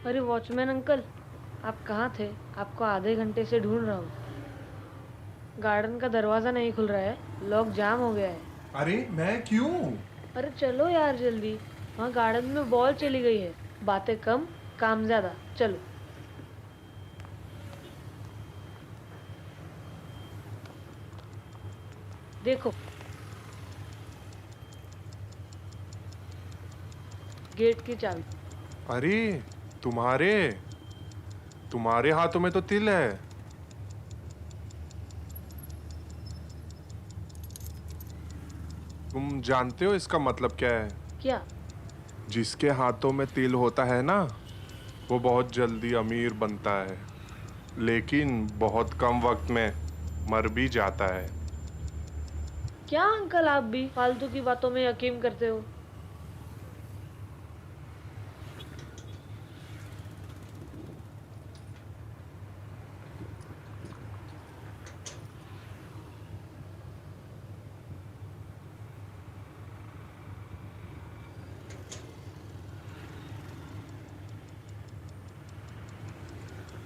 अरे watchman uncle, आप कहाँ थे? आपको आधे घंटे से ढूंढ रहा हूँ। गार्डन का दरवाजा नहीं खुल रहा है, लॉक जाम हो गया है। अरे मैं क्यों? अरे चलो यार जल्दी, वहाँ गार्डन में बॉल चली गई है। बातें कम, काम ज्यादा, चलो। देखो, गेट की चाबी। अरे तुम्हारे तुम्हारे हाथों में तो तिल है। तुम जानते हो इसका मतलब क्या है? क्या? जिसके हाथों में तिल होता है ना, वो बहुत जल्दी अमीर बनता है, लेकिन बहुत कम वक्त में मर भी जाता है। क्या अंकल, आप भी फालतू की बातों में यकीन करते हो?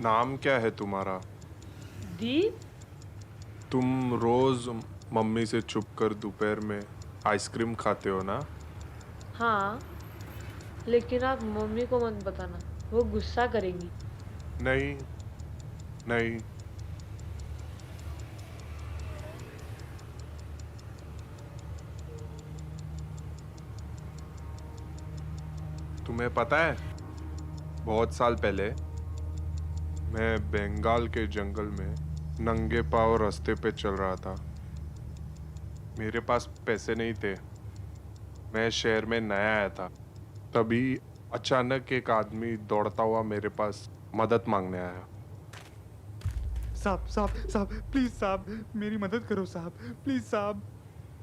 नाम क्या है तुम्हारा? दीप। तुम रोज मम्मी से छुप कर दोपहर में आइसक्रीम खाते हो ना? हाँ, लेकिन आप मम्मी को मत बताना, वो गुस्सा करेंगी। नहीं, नहीं। तुम्हें पता है, बहुत साल पहले मैं बंगाल के जंगल में नंगे पांव रास्ते पे चल रहा था। मेरे पास पैसे नहीं थे। मैं शहर में नया आया था। तभी अचानक एक आदमी दौड़ता हुआ मेरे पास मदद मांगने आया। साहब साहब साहब, प्लीज साहब, मेरी मदद करो साहब, प्लीज साहब।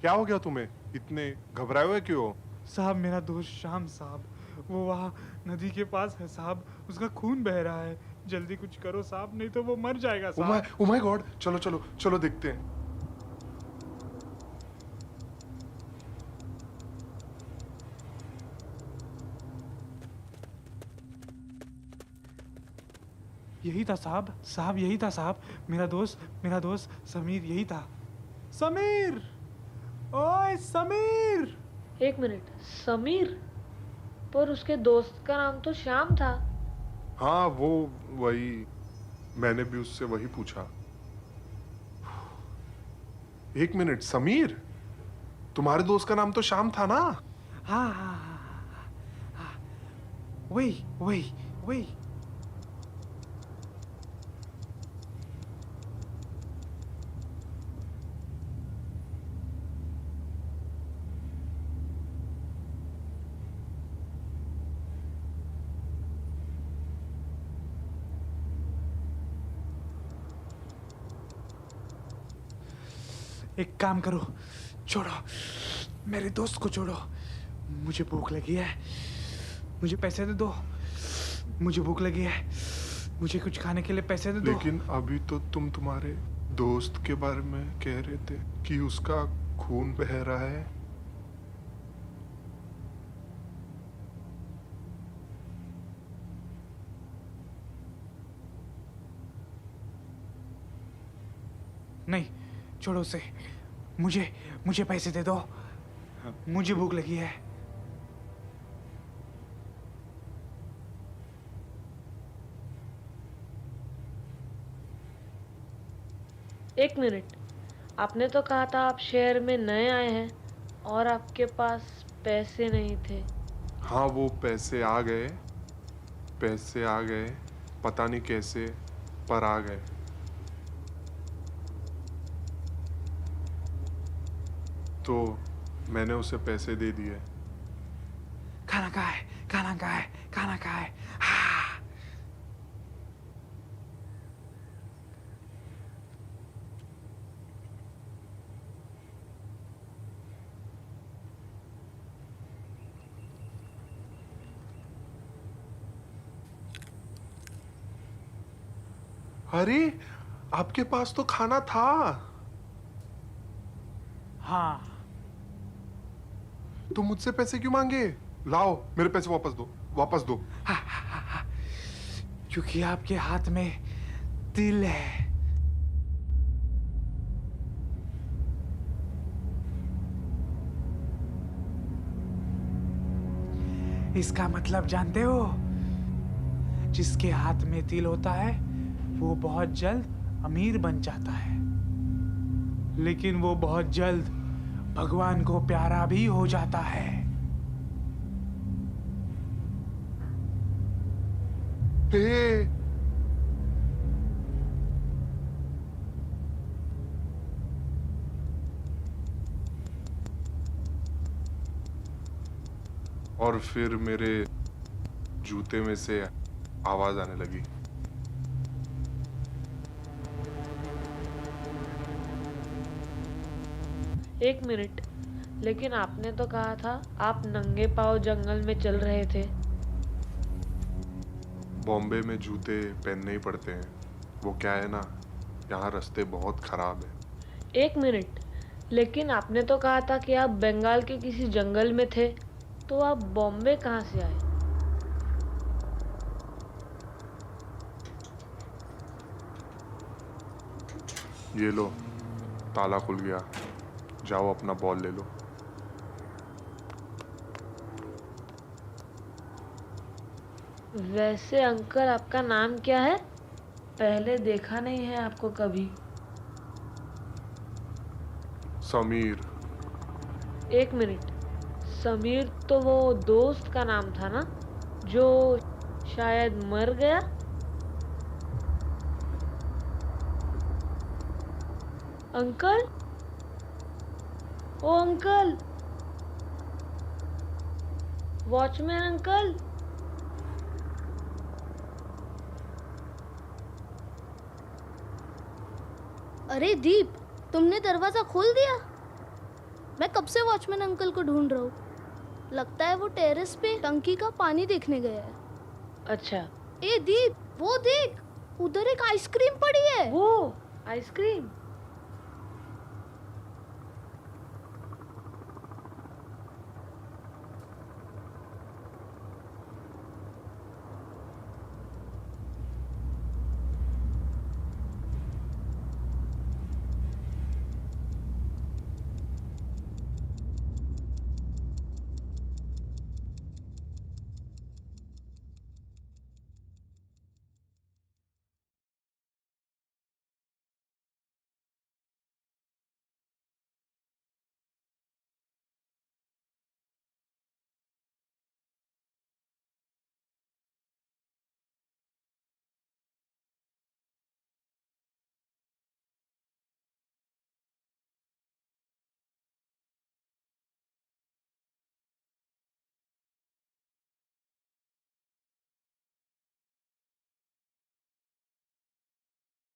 क्या हो गया तुम्हें? इतने घबराए हुए क्यों हो? साहब मेरा दोस्त श्याम साहब, वो वहाँ नदी के पास है साहब, उसका खून बह रहा है। जल्दी कुछ करो साहब, नहीं तो वो मर जाएगा साहब। ओ माय गॉड, चलो चलो चलो देखते हैं। यही था साहब, साहब यही था साहब, मेरा दोस्त समीर यही था। समीर, ओए समीर। एक मिनट, समीर? पर उसके दोस्त का नाम तो श्याम था। हाँ, वो वही। मैंने भी उससे वही पूछा। एक मिनट, समीर? तुम्हारे दोस्त का नाम तो श्याम था ना? हाँ हाँ हाँ हाँ हाँ, वही वही वही। एक काम करो, छोड़ो, मेरे दोस्त को छोड़ो। मुझे भूख लगी है, मुझे पैसे दे दो। मुझे भूख लगी है, मुझे कुछ खाने के लिए पैसे दे दो। लेकिन अभी तो तुम तुम्हारे दोस्त के बारे में कह रहे थे कि उसका खून बह रहा है। नहीं, छोड़ो उसे। मुझे मुझे पैसे दे दो, मुझे भूख लगी है। एक मिनट, आपने तो कहा था आप शहर में नए आए हैं और आपके पास पैसे नहीं थे। हाँ, वो पैसे आ गए। पैसे आ गए, पता नहीं कैसे, पर आ गए। तो मैंने उसे पैसे दे दिए। खाना कहाँ है, खाना कहाँ है, खाना कहाँ है? हाँ। अरे, आपके पास तो खाना था। हाँ, तुम मुझसे पैसे क्यों मांगे? लाओ, मेरे पैसे वापस दो, वापस दो। क्योंकि आपके हाथ में तिल है। इसका मतलब जानते हो? जिसके हाथ में तिल होता है वो बहुत जल्द अमीर बन जाता है, लेकिन वो बहुत जल्द भगवान को प्यारा भी हो जाता है। हे, और फिर मेरे जूते में से आवाज आने लगी। एक मिनट, लेकिन आपने तो कहा था आप नंगे पांव जंगल में चल रहे थे। बॉम्बे में जूते पहनने ही पड़ते हैं। वो क्या है ना, यहाँ रास्ते बहुत खराब है। एक मिनट, लेकिन आपने तो कहा था कि आप बंगाल के किसी जंगल में थे, तो आप बॉम्बे कहाँ से आए? ये लो, ताला खुल गया। जाओ अपना बॉल ले लो। वैसे अंकल, आपका नाम क्या है? पहले देखा नहीं है आपको कभी। समीर। एक मिनट, समीर तो वो दोस्त का नाम था ना, जो शायद मर गया? अंकल, ओ अंकल, वॉचमैन अंकल। अरे दीप, तुमने दरवाजा खोल दिया। मैं कब से वॉचमैन अंकल को ढूंढ रहा हूँ। लगता है वो टेरेस पे टंकी का पानी देखने गया है। अच्छा, ए दीप, वो देख, उधर एक आइसक्रीम पड़ी है। वो आइसक्रीम?